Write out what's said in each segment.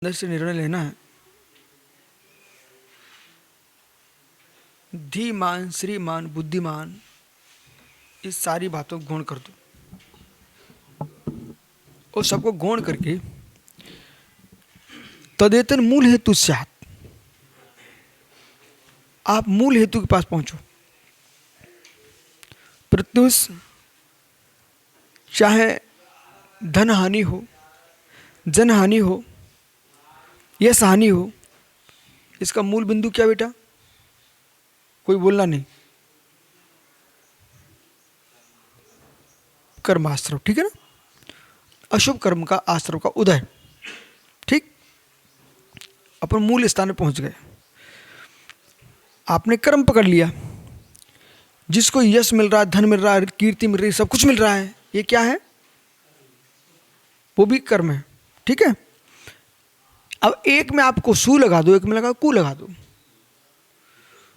अंदर से निर्णय लेना है। धीमान, श्रीमान, बुद्धिमान, इस सारी बातों को गौण कर दो और सबको गौण करके तदेतन मूल हेतु स्यात्, आप मूल हेतु के पास पहुंचो। प्रत्युष चाहे धन हानि हो, जन हानि हो, यश हानि हो, इसका मूल बिंदु क्या बेटा? कोई बोलना नहीं। कर्माश्रव, ठीक है ना? अशुभ कर्म का आश्रव का उदय, ठीक। अपन मूल स्थान पर पहुंच गए। आपने कर्म पकड़ लिया, जिसको यश मिल रहा है, धन मिल रहा है, कीर्ति मिल रही है, सब कुछ मिल रहा है, ये क्या है? वो भी कर्म है, ठीक है। अब एक में आपको सु लगा दो, एक में लगा कु लगा दो।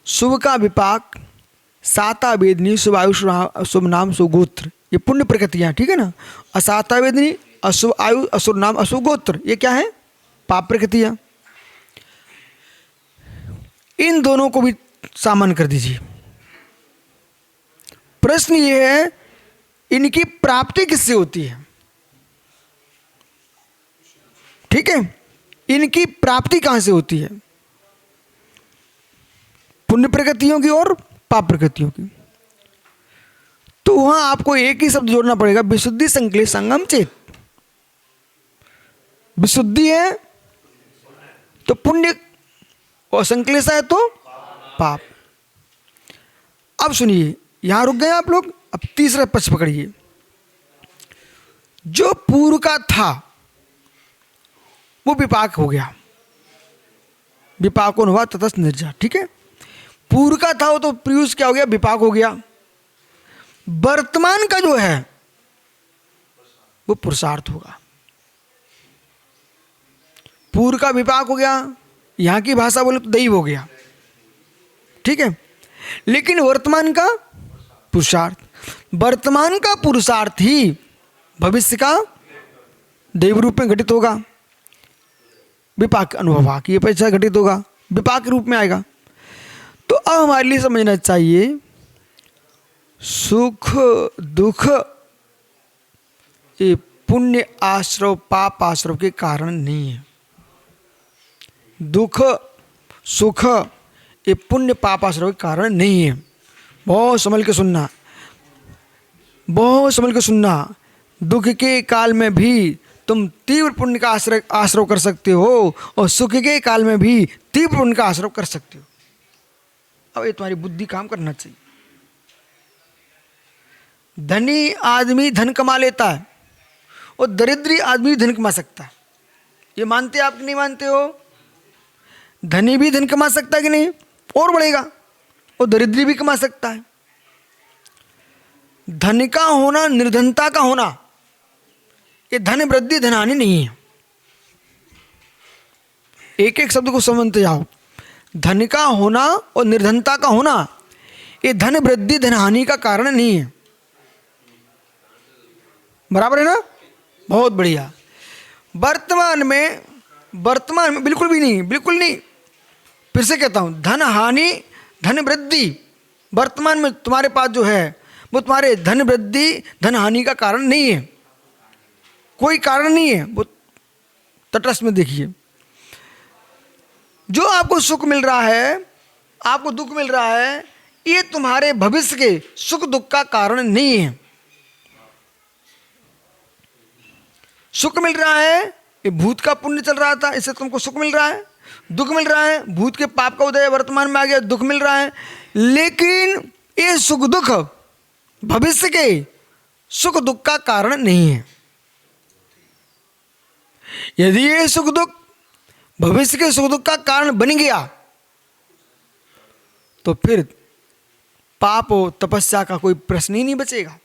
शुभ का विपाक, साता वेदनी, शुभ आयु, शुभ नाम, शुभ गोत्र, ये पुण्य प्रकृतियां, ठीक है ना। असाता वेदनी, अशुभ आयु, अशुभ नाम, अशुभ गोत्र, ये क्या है? पाप प्रकृतियां। इन दोनों को भी सामान्य कर दीजिए। प्रश्न ये है, इनकी प्राप्ति किससे होती है? ठीक है, इनकी प्राप्ति कहां से होती है? पुण्य प्रकृतियों की और पाप प्रकृतियों की। तो वहां आपको एक ही शब्द जोड़ना पड़ेगा, विशुद्धि संक्लेश संगम चेत। विशुद्धि है तो पुण्य, और संक्लेश है तो पाप। अब सुनिए, यहां रुक गए आप लोग। अब तीसरा पक्ष पकड़िए। जो पूर्व का था वो विपाक हो गया, विपाकोन हुआ ततस्त निर्जा, ठीक है। पूर्व का था वो तो प्रियुष क्या हो गया? विपाक हो गया। वर्तमान का जो है वो पुरुषार्थ होगा। पूर्व का विपाक हो गया, यहां की भाषा बोले तो दैव हो गया, ठीक है। लेकिन वर्तमान का पुरुषार्थ, वर्तमान का पुरुषार्थ ही भविष्य का दैव रूप में घटित होगा। विपाक अनुभव की अपेक्षा घटित होगा, विपाक के रूप में आएगा। तो अब हमारे लिए समझना चाहिए, सुख दुख ये पुण्य आश्रव पाप आश्रव के कारण नहीं है। दुख सुख ये पुण्य पाप आश्रव के कारण नहीं है। बहुत संभल के सुनना, बहुत संभल के सुनना। दुख के काल में भी तुम तीव्र पुण्य का आश्रव कर सकते हो, और सुख के काल में भी तीव्र पुण्य का आश्रव कर सकते हो। अब ये तुम्हारी बुद्धि काम करना चाहिए। धनी आदमी धन कमा लेता है और दरिद्री आदमी धन कमा सकता है। ये मानते आप कि नहीं मानते हो? धनी भी धन कमा सकता है कि नहीं? और बढ़ेगा। और दरिद्री भी कमा सकता है। धन का होना, निर्धनता का होना, ये धन वृद्धि धनहानि नहीं है। एक एक शब्द को समझते जाओ। धन का होना और निर्धनता का होना ये धन वृद्धि धनहानि का कारण नहीं है। बराबर है ना? बहुत बढ़िया। वर्तमान में बिल्कुल भी नहीं, बिल्कुल नहीं। फिर से कहता हूं, धन हानि धन वृद्धि वर्तमान में तुम्हारे पास जो है वो तुम्हारे धन वृद्धि धन हानि का कारण नहीं है। कोई कारण नहीं है। वो तटस्थ में देखिए, जो आपको सुख मिल रहा है, आपको दुख मिल रहा है, ये तुम्हारे भविष्य के सुख दुख का कारण नहीं है। सुख मिल रहा है, ये भूत का पुण्य चल रहा था, इससे तुमको सुख मिल रहा है। दुख मिल रहा है, भूत के पाप का उदय वर्तमान में आ गया, दुख मिल रहा है। लेकिन ये सुख दुख भविष्य के सुख दुख का कारण नहीं है। यदि ये सुख दुख भविष्य के सुख दुख का कारण बन गया तो फिर पाप और तपस्या का कोई प्रश्न ही नहीं बचेगा।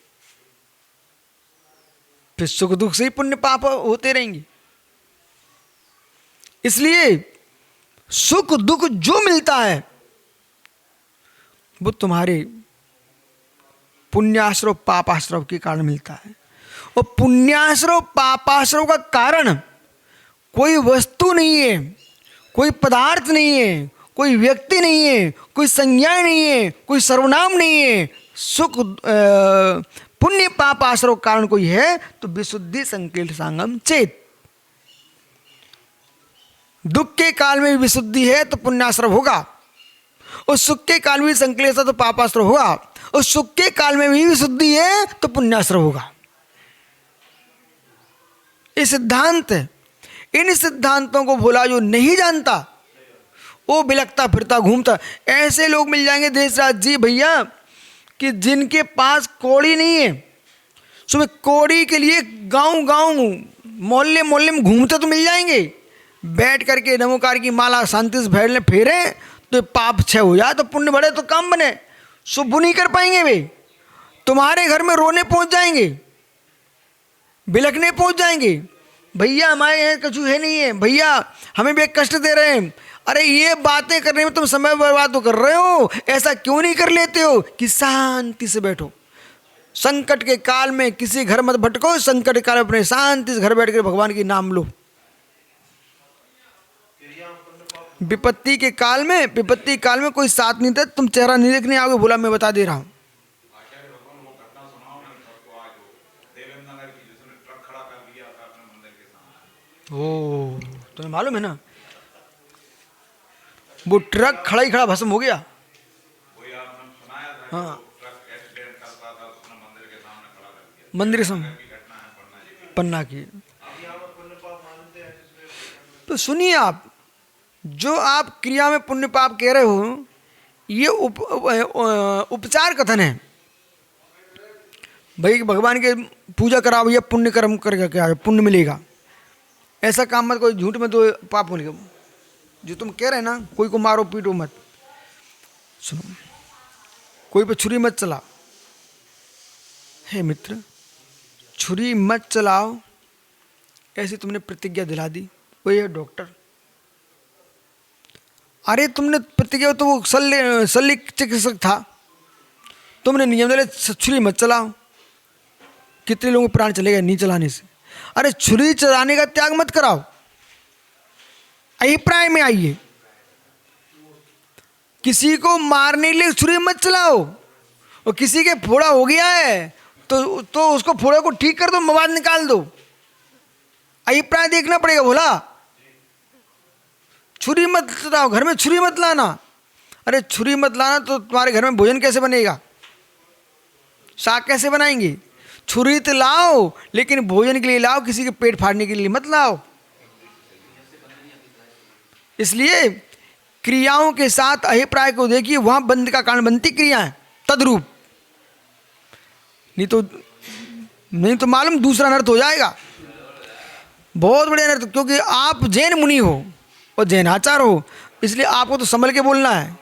फिर सुख दुख से ही पुण्य पाप होते रहेंगे। इसलिए सुख दुख जो मिलता है वो तुम्हारे पुण्याश्रव पापाश्रव के कारण मिलता है। और पुण्याश्रव पापाश्रव का कारण कोई वस्तु नहीं है, कोई पदार्थ नहीं है, कोई व्यक्ति नहीं है, कोई संज्ञा नहीं है, कोई सर्वनाम नहीं है। सुख पुण्य पाप आश्रय कारण कोई है तो विशुद्धि संकीर्ण सांगम चेत। दुख के काल में भी विशुद्धि है तो पुण्याश्रय होगा, और सुख के काल में भी संकलेश है तो पापाश्रय होगा, और सुख के काल में भी विशुद्धि है तो पुण्याश्रय होगा। ये सिद्धांत है। इन सिद्धांतों को भोला जो नहीं जानता वो बिलखता फिरता घूमता। ऐसे लोग मिल जाएंगे देशराज जी भैया कि जिनके पास कौड़ी नहीं है, सुबह कौड़ी के लिए गांव गांव मोहल्ले मोहल्ले में घूमते तो मिल जाएंगे, बैठ करके नमोकार की माला शांति से भैरने फेरे तो पाप क्षय हो जाए, तो पुण्य बढ़े, तो काम बने। शुभ नहीं कर पाएंगे वे, तुम्हारे घर में रोने पहुंच जाएंगे, बिलखने पहुंच जाएंगे, भैया हमारे यहाँ कुछ है नहीं है, भैया हमें भी कष्ट दे रहे हैं। अरे ये बातें करने में तुम समय बर्बाद तो कर रहे हो, ऐसा क्यों नहीं कर लेते हो कि शांति से बैठो। संकट के काल में किसी घर मत भटको, संकट के काल में अपने शांति से घर बैठ कर भगवान की नाम लो। विपत्ति के काल में कोई साथ नहीं था, तुम चेहरा नहीं देखने आओगे, बोला मैं बता दे रहा हूं। ओ तुम्हें मालूम है ना, वो ट्रक खड़ा ही खड़ा भस्म हो गया। हाँ मंदिर के सामने पन्ना की। तो सुनिए, आप जो आप क्रिया में पुण्य पाप कह रहे हो, ये उपचार कथन है। भाई भगवान के पूजा कराओ या पुण्य कर्म करके क्या पुण्य मिलेगा, ऐसा काम मत, कोई झूठ में तो पाप मिलेगा। जो तुम कह रहे हैं ना, कोई को मारो पीटो मत, सुनो, कोई पे छुरी मत चलाओ। हे मित्र, छुरी मत चलाओ ऐसी तुमने प्रतिज्ञा दिला दी। वो ये डॉक्टर, अरे तुमने प्रतिज्ञा, तो वो शल्य चिकित्सक था, तुमने नियम दिले छुरी मत चलाओ। कितने लोगों के प्राण चलेगा नहीं चलाने से। अरे छुरी चलाने का त्याग मत कराओ, अभिप्राय में आइए। किसी को मारने के लिए छुरी मत चलाओ, और किसी के फोड़ा हो गया है तो उसको फोड़े को ठीक कर दो, मवाद निकाल दो। अभिप्राय देखना पड़ेगा। बोला छुरी मत चलाओ, घर में छुरी मत लाना। अरे छुरी मत लाना तो तुम्हारे घर में भोजन कैसे बनेगा, साग कैसे बनाएंगे। छुरी तो लाओ, लेकिन भोजन के लिए लाओ, किसी के पेट फाड़ने के लिए मत लाओ। इसलिए क्रियाओं के साथ अभिप्राय को देखिए, वहां बंध का कारण बनती क्रियाएं तद्रूप, नहीं तो मालूम दूसरा अनर्थ हो जाएगा, बहुत बड़े अनर्थ। क्योंकि आप जैन मुनि हो और जैनाचार हो, इसलिए आपको तो संभल के बोलना है।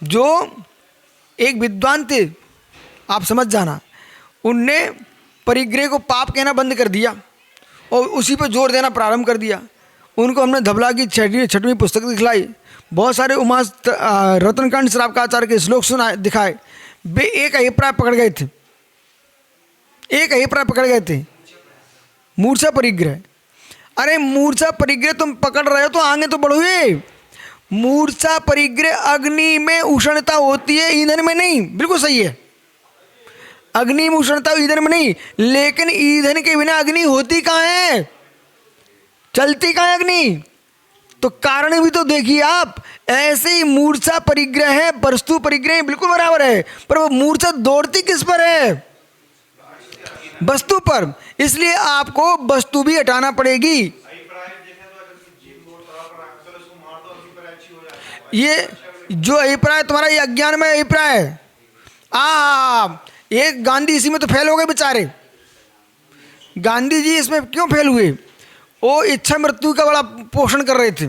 जो एक विद्वान थे, आप समझ जाना, उनने परिग्रह को पाप कहना बंद कर दिया और उसी पर जोर देना प्रारंभ कर दिया। उनको हमने धबला की छठवीं पुस्तक दिखलाई, बहुत सारे उमा रत्नकांड श्रावकाचार्य के श्लोक सुनाए दिखाए। वे एक अभिप्राय पकड़ गए थे, मूर्छा परिग्रह। अरे मूर्छा परिग्रह तुम पकड़ रहे हो तो आगे तो बढ़ोगे। मूर्छा परिग्रह अग्नि में उष्णता होती है, ईंधन में नहीं, बिल्कुल सही है। अग्नि में उष्णता ईंधन में नहीं, लेकिन ईंधन के बिना अग्नि होती कहाँ है, चलती कहाँ है अग्नि। तो कारण भी तो देखिए आप। ऐसे ही मूर्छा परिग्रह है, वस्तु परिग्रह बिल्कुल बराबर है, पर वो मूर्छा दौड़ती किस पर है, वस्तु पर। इसलिए आपको वस्तु भी हटाना पड़ेगी। ये जो अभिप्राय तुम्हारा, ये अज्ञान में अभिप्राय है। एक गांधी इसी में तो फेल हो गए बेचारे। गांधी जी इसमें क्यों फेल हुए, वो इच्छा मृत्यु का बड़ा पोषण कर रहे थे।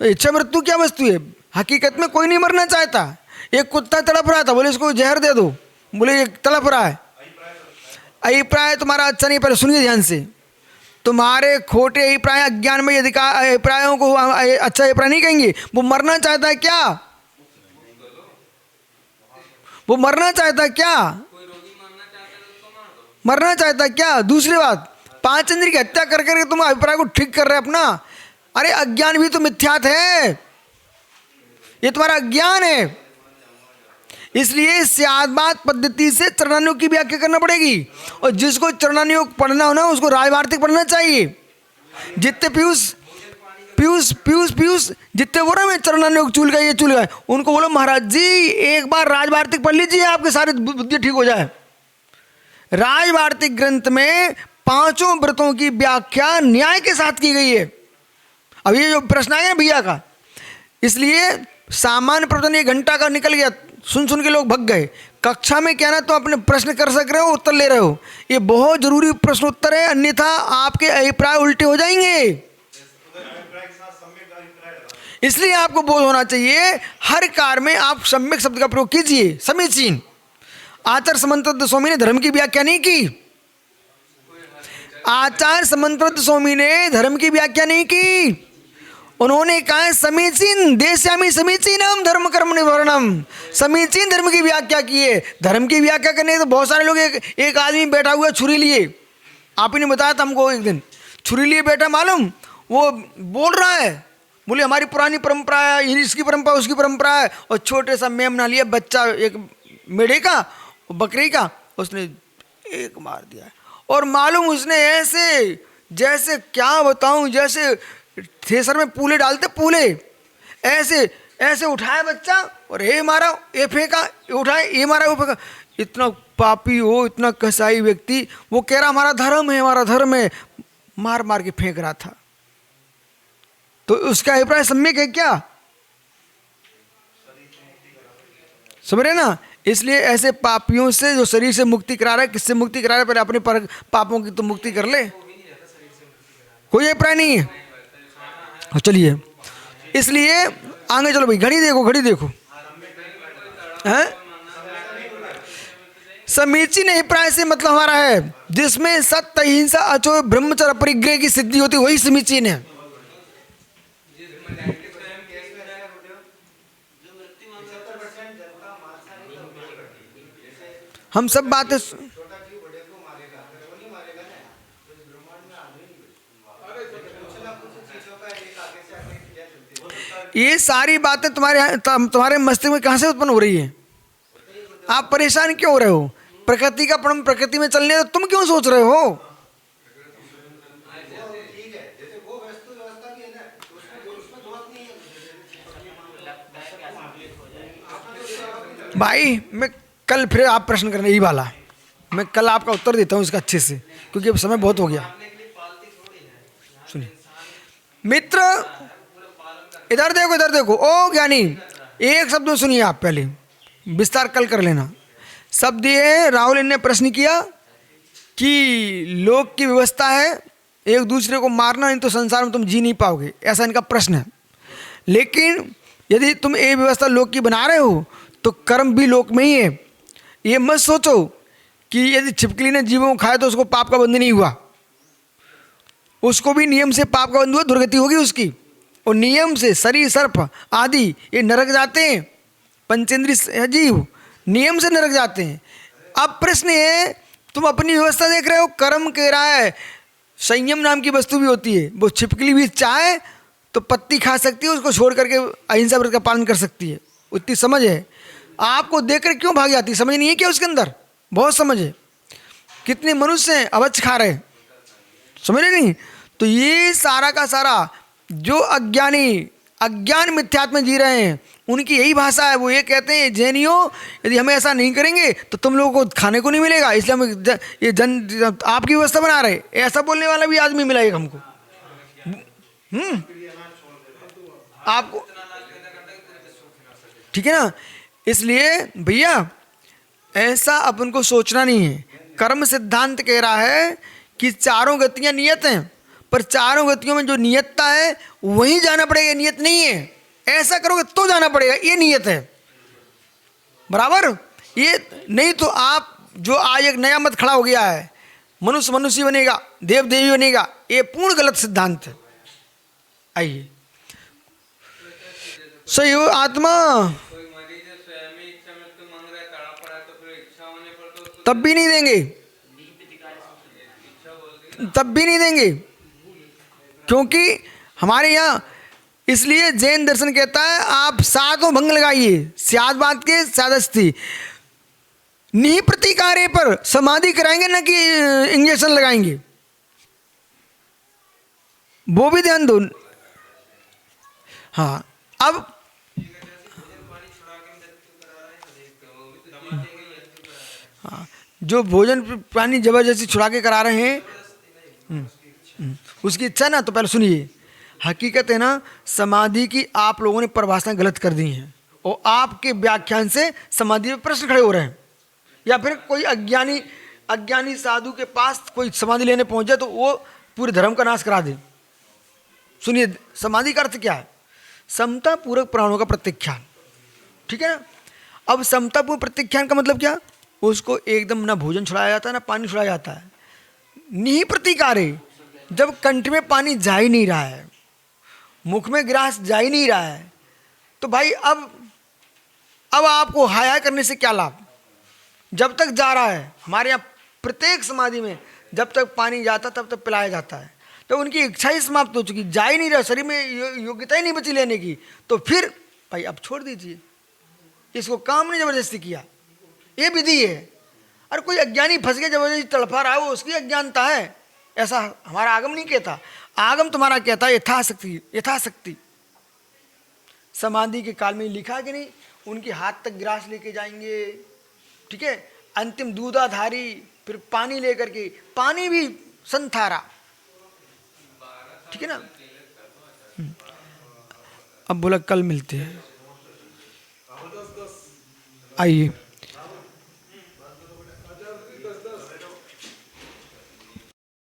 इच्छा मृत्यु क्या वस्तु है, हकीकत में कोई नहीं मरना चाहता। एक कुत्ता तड़प रहा था, बोले इसको जहर दे दो, बोले ये तड़प रहा है। अभिप्राय तुम्हारा अच्छा नहीं, पहले सुनिए ध्यान से। तुम्हारे खोटे अभिप्राय, अज्ञान में अभिप्रायों को अच्छा अभिप्राय नहीं कहेंगे। वो मरना चाहता है क्या, वो मरना चाहता है क्या, मरना चाहता है क्या। दूसरी बात, पांच इंद्रिय की हत्या कर करके तुम अभिप्राय को ठीक कर रहे अपना। अरे अज्ञान भी तो मिथ्यात है, ये तुम्हारा अज्ञान है। इसलिए स्याद्वाद पद्धति से चरणानुयोग की व्याख्या करना पड़ेगी। और जिसको चरणानुयोग पढ़ना हो ना उसको राजवार्तिक पढ़ना चाहिए। जितने पीयूष पीयूष पीयूष पीयूष जितने बोल रहे हैं चरणानुयोग चूल गए, ये चूल गए, उनको बोलो महाराज जी एक बार राजवार्तिक पढ़ लीजिए, आपके सारे बुद्धि ठीक हो जाए। राजवार्तिक ग्रंथ में पांचों व्रतों की व्याख्या न्याय के साथ की गई है। अब ये जो प्रश्न आया ना भैया का, इसलिए सामान्य प्रवचन 1 घंटा का निकल गया, सुन सुन के लोग भग गए। कक्षा में क्या ना तो अपने प्रश्न कर सक रहे हो, उत्तर ले रहे हो, ये बहुत जरूरी प्रश्न उत्तर है, अन्यथा आपके अभिप्राय उल्टे हो जाएंगे। इसलिए आपको बोध होना चाहिए, हर कार्य में आप सम्यक शब्द का प्रयोग कीजिए, समीचीन। आचार्य समंतव्य स्वामी ने धर्म की व्याख्या नहीं की, आचार्य समंतव्य स्वामी ने धर्म की व्याख्या नहीं की। उन्होंने कहा समीचीन देश्यामी समीचीनम धर्म कर्म निवर्णम, समीचीन धर्म की व्याख्या की है। धर्म की व्याख्या करने तो बहुत सारे लोग, एक आदमी बैठा हुआ छुरी लिए, आप ही ने बताया था हमको एक दिन, छुरी लिए बैठा मालूम, वो बोल रहा है, बोले हमारी पुरानी परंपरा है, इसकी परंपरा उसकी परंपरा है, और छोटे सा मेमना लिया बच्चा एक मेढ़े का बकरी का, उसने एक मार दिया। और मालूम उसने ऐसे, जैसे क्या बताऊं, जैसे थ्रेसर में पूले डालते पूले, ऐसे ऐसे उठाया बच्चा और ये मारा ये फेंका, उठाया ये मारा वो फेंका। इतना पापी हो, इतना कसाई व्यक्ति, वो कह रहा हमारा धर्म है, हमारा धर्म है, मार मार के फेंक रहा था। तो उसका अभिप्राय सम्यक है क्या? समझ रहे ना? इसलिए ऐसे पापियों से जो शरीर से मुक्ति करा रहा है, किससे मुक्ति करा रहा है? पहले अपने पापों की तो मुक्ति कर ले, कोई अभिप्राय नहीं है। चलिए इसलिए आगे चलो भाई, घड़ी देखो, घड़ी देखो हैं? समीचीन अभिप्राय से मतलब हमारा है जिसमें सत्य अहिंसा अचो ब्रह्मचर्य परिग्रह की सिद्धि होती, वही समीचीन है। हम सब बातें ये सारी बातें तुम्हारे मस्तिष्क में कहां से उत्पन्न हो रही है? आप परेशान क्यों हो रहे हो? प्रकृति का परम प्रकृति में चलने, तो तुम क्यों सोच रहे हो? भाई मैं कल फिर आप प्रश्न करने ही वाला, मैं कल आपका उत्तर देता हूं इसका अच्छे से, क्योंकि अब समय बहुत हो गया। सुनिए मित्र, इधर देखो, इधर देखो। ओ ज्ञानी, एक शब्द सुनिए आप, पहले विस्तार कल कर लेना। शब्द ये राहुल ने प्रश्न किया कि लोक की व्यवस्था है, एक दूसरे को मारना, नहीं तो संसार में तुम जी नहीं पाओगे, ऐसा इनका प्रश्न है। लेकिन यदि तुम ये व्यवस्था लोक की बना रहे हो तो कर्म भी लोक में ही है। ये मत सोचो कि यदि छिपकली ने जीवों को खाया तो उसको पाप का बंधन नहीं हुआ, उसको भी नियम से पाप का बंधन हुआ, दुर्गति होगी उसकी। और नियम से शरीर सर्प आदि ये नरक जाते हैं, पंचेंद्रिय जीव नियम से नरक जाते हैं। अब प्रश्न है, तुम अपनी व्यवस्था देख रहे हो, कर्म कह रहा है संयम नाम की वस्तु भी होती है, वो छिपकली भी चाहे तो पत्ती खा सकती है, उसको छोड़ करके अहिंसा व्रत का पालन कर सकती है, उतनी समझ है। आपको देखकर क्यों भाग जाती है? समझ नहीं है क्या उसके अंदर? बहुत समझ है। कितने मनुष्य हैं अवच खा रहे, समझ रहे नहीं? तो ये सारा का सारा जो अज्ञान मिथ्यात्व में जी रहे हैं, उनकी यही भाषा है। वो ये कहते हैं जैनियों, यदि हमें ऐसा नहीं करेंगे तो तुम लोगों को खाने को नहीं मिलेगा, इसलिए हम ये आपकी व्यवस्था बना रहे। ऐसा बोलने वाला भी आदमी मिला एक हमको। आपको ठीक है ना? इसलिए भैया ऐसा अपन को सोचना नहीं है। कर्म सिद्धांत कह रहा है कि चारों गतियां नियत हैं, पर चारों गतियों में जो नियतता है वहीं जाना पड़ेगा, नियत नहीं है। ऐसा करोगे तो जाना पड़ेगा, ये नियत है, बराबर? ये नहीं तो आप जो आज एक नया मत खड़ा हो गया है, मनुष्य मनुष्य बनेगा, देव देवी बनेगा, ये पूर्ण गलत सिद्धांत है। आइए सही हो आत्मा, तब भी नहीं देंगे। तब भी नहीं देंगे, क्योंकि हमारे यहाँ इसलिए जैन दर्शन कहता है आप सातों भंग लगाइए, स्याद बात के सादस्ती नी प्रतिकारे पर समाधि कराएंगे ना कि इंजेक्शन लगाएंगे, वो भी ध्यान दो। हाँ अब हाँ, जो भोजन पानी जबरदस्ती छुड़ा के करा रहे हैं उसकी इच्छा ना, तो पहले सुनिए, हकीकत है ना समाधि की आप लोगों ने परिभाषाएं गलत कर दी हैं और आपके व्याख्यान से समाधि में प्रश्न खड़े हो रहे हैं, या फिर कोई अज्ञानी साधु के पास कोई समाधि लेने पहुंच जाए तो वो पूरे धर्म का नाश करा दे। सुनिए, समाधि का अर्थ क्या है? समता पूर्वक प्राणों का प्रत्याख्यान, ठीक है ना। अब समता पूर्वक प्रत्याख्यान का मतलब क्या? उसको एकदम ना भोजन छुड़ाया जाता है ना पानी छुड़ाया जाता है, नहीं प्रतिकारे, जब कंठ में पानी जा ही नहीं रहा है, मुख में ग्रास जा ही नहीं रहा है, तो भाई अब आपको हाया करने से क्या लाभ? जब तक जा रहा है, हमारे यहाँ प्रत्येक समाधि में जब तक पानी जाता तब तक पिलाया जाता है, तो उनकी इच्छा ही समाप्त हो चुकी, जा ही नहीं रहा, शरीर में योग्यता ही नहीं बची लेने की, तो फिर भाई अब छोड़ दीजिए, इसको काम ने जबरदस्ती किया, ये विधि है। और कोई अज्ञानी फंस के जबरदस्ती तड़फा रहा है, वो उसकी अज्ञानता है, ऐसा हमारा आगम नहीं कहता। आगम तुम्हारा कहता है यथाशक्ति, यथाशक्ति। समाधि के काल में लिखा कि नहीं, उनके हाथ तक ग्रास लेके जाएंगे, ठीक है, अंतिम दूधाधारी, फिर पानी लेकर के, पानी भी संथारा, ठीक है ना। अब बोला कल मिलते हैं, आइए।